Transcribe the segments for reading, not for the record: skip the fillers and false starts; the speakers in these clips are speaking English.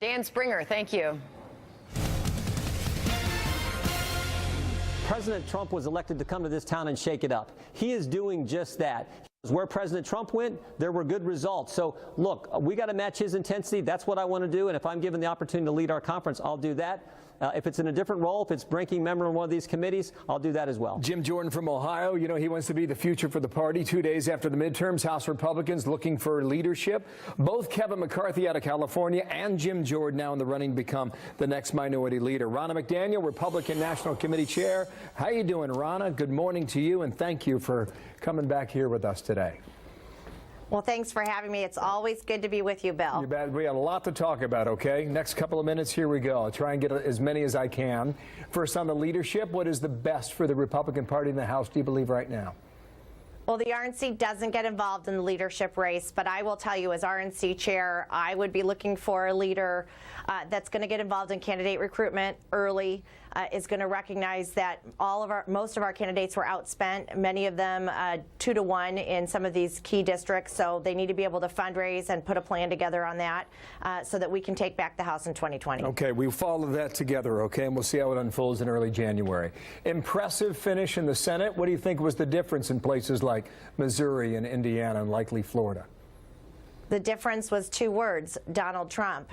Dan Springer, thank you. President Trump was elected to come to this town and shake it up. He is doing just that. Where President Trump went, there were good results. So, look, we got to match his intensity. That's what I want to do. And if I'm given the opportunity to lead our conference, I'll do that. If it's in a different role, if it's ranking member on one of these committees, I'll do that as well. Jim Jordan from Ohio, you know, he wants to be the future for the party. 2 days after the midterms, House Republicans looking for leadership. Both Kevin McCarthy out of California and Jim Jordan now in the running to become the next minority leader. Ronna McDaniel, Republican National Committee Chair. How you doing, Ronna? Good morning to you, and thank you for coming back here with us today. Well, thanks for having me. It's always good to be with you, Bill. You bet. We have a lot to talk about, okay? Next couple of minutes, here we go. I'll try and get as many as I can. First, on the leadership, what is the best for the Republican Party in the House, do you believe, right now? Well, the RNC doesn't get involved in the leadership race, but I will tell you, as RNC chair, I would be looking for a leader that's going to get involved in candidate recruitment early, is going to recognize that most of our candidates were outspent, many of them 2-to-1 in some of these key districts, so they need to be able to fundraise and put a plan together on that so that we can take back the House in 2020. Okay, we follow that together, okay, and we'll see how it unfolds in early January. Impressive finish in the Senate. What do you think was the difference in places like Missouri and Indiana and likely Florida? The difference was 2 words: Donald Trump.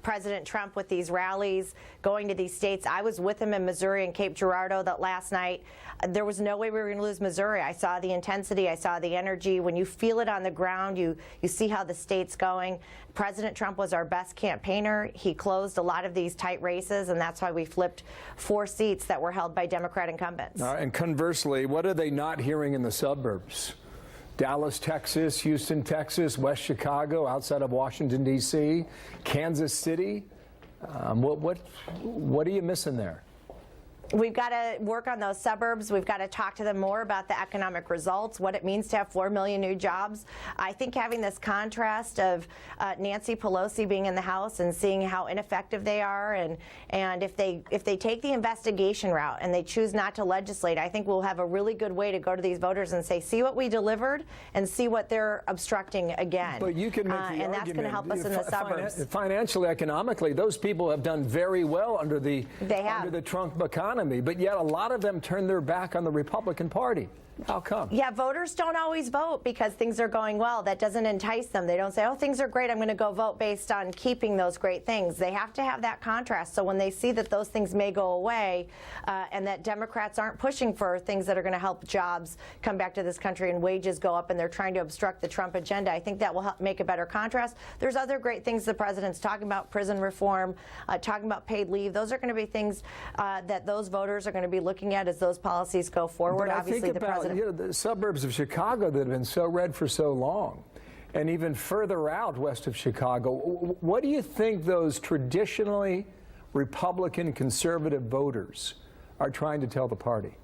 President Trump with these rallies, going to these states. I was with him in Missouri and Cape Girardeau that last night. There was no way we were going to lose Missouri. I saw the intensity. I saw the energy. When you feel it on the ground, you see how the state's going. President Trump was our best campaigner. He closed a lot of these tight races, and that's why we flipped 4 seats that were held by Democrat incumbents. And conversely, what are they not hearing in the suburbs? Dallas, Texas, Houston, Texas, West Chicago, outside of Washington, D.C., Kansas City. What are you missing there? We've got to work on those suburbs. We've got to talk to them more about the economic results, what it means to have 4 million new jobs. I think having this contrast of Nancy Pelosi being in the House and seeing how ineffective they are, and if they take the investigation route and they choose not to legislate, I think we'll have a really good way to go to these voters and say, see what we delivered and see what they're obstructing again. But you can make the and argument, that's going to help us in the suburbs. Financially, economically, those people have done very well under the Trump economy. But yet a lot of them turn their back on the Republican Party. How come? Yeah, voters don't always vote because things are going well. That doesn't entice them. They don't say, oh, things are great, I'm going to go vote based on keeping those great things. They have to have that contrast. So when they see that those things may go away and that Democrats aren't pushing for things that are going to help jobs come back to this country and wages go up and they're trying to obstruct the Trump agenda, I think that will help make a better contrast. There's other great things the president's talking about: prison reform, talking about paid leave. Those are going to be things that those voters are going to be looking at as those policies go forward. Obviously, the president. You know, the suburbs of Chicago that have been so red for so long, and even further out west of Chicago, what do you think those traditionally Republican conservative voters are trying to tell the party?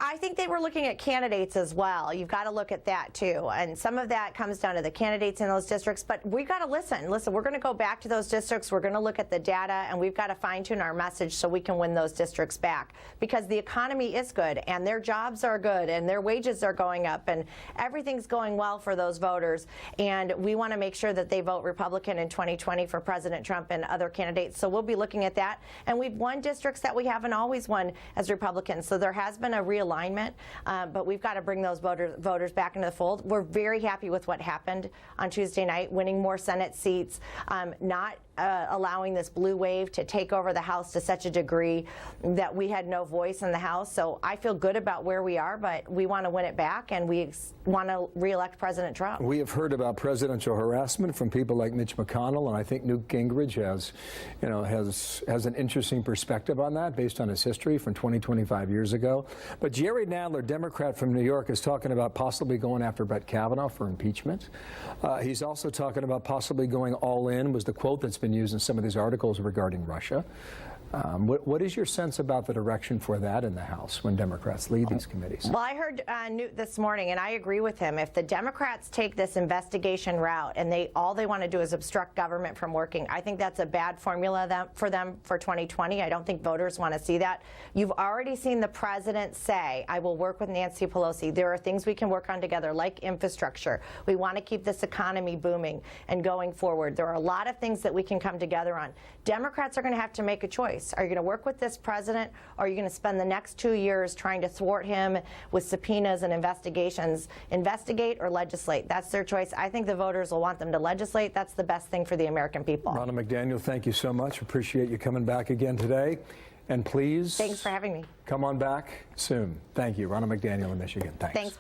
I think they were looking at candidates as well. You've got to look at that too, and some of that comes down to the candidates in those districts, but we've got to listen, we're going to go back to those districts, we're going to look at the data, and we've got to fine-tune our message so we can win those districts back, because the economy is good and their jobs are good and their wages are going up and everything's going well for those voters, and we want to make sure that they vote Republican in 2020 for President Trump and other candidates. So we'll be looking at that, and we've won districts that we haven't always won as Republicans, so there has been a realignment, but we've got to bring those voters back into the fold. We're very happy with what happened on Tuesday night, winning more Senate seats, not allowing this blue wave to take over the House to such a degree that we had no voice in the House. So I feel good about where we are, but we want to win it back, and we want to re-elect President Trump. We have heard about presidential harassment from people like Mitch McConnell, and I think Newt Gingrich has an interesting perspective on that based on his history from 25 years ago. But Jerry Nadler, Democrat from New York, is talking about possibly going after Brett Kavanaugh for impeachment. He's also talking about possibly going all in, was the quote that's been used in some of these articles regarding Russia. What is your sense about the direction for that in the House when Democrats lead these committees? Well, I heard Newt this morning, and I agree with him. If the Democrats take this investigation route and all they want to do is obstruct government from working, I think that's a bad formula for them for 2020. I don't think voters want to see that. You've already seen the president say, I will work with Nancy Pelosi. There are things we can work on together, like infrastructure. We want to keep this economy booming and going forward. There are a lot of things that we can come together on. Democrats are going to have to make a choice. Are you going to work with this president, or are you going to spend the next 2 years trying to thwart him with subpoenas and investigations? Investigate or legislate? That's their choice. I think the voters will want them to legislate. That's the best thing for the American people. Ronna McDaniel, thank you so much. Appreciate you coming back again today. And please, thanks for having me. Come on back soon. Thank you. Ronna McDaniel in Michigan. Thanks. Thanks.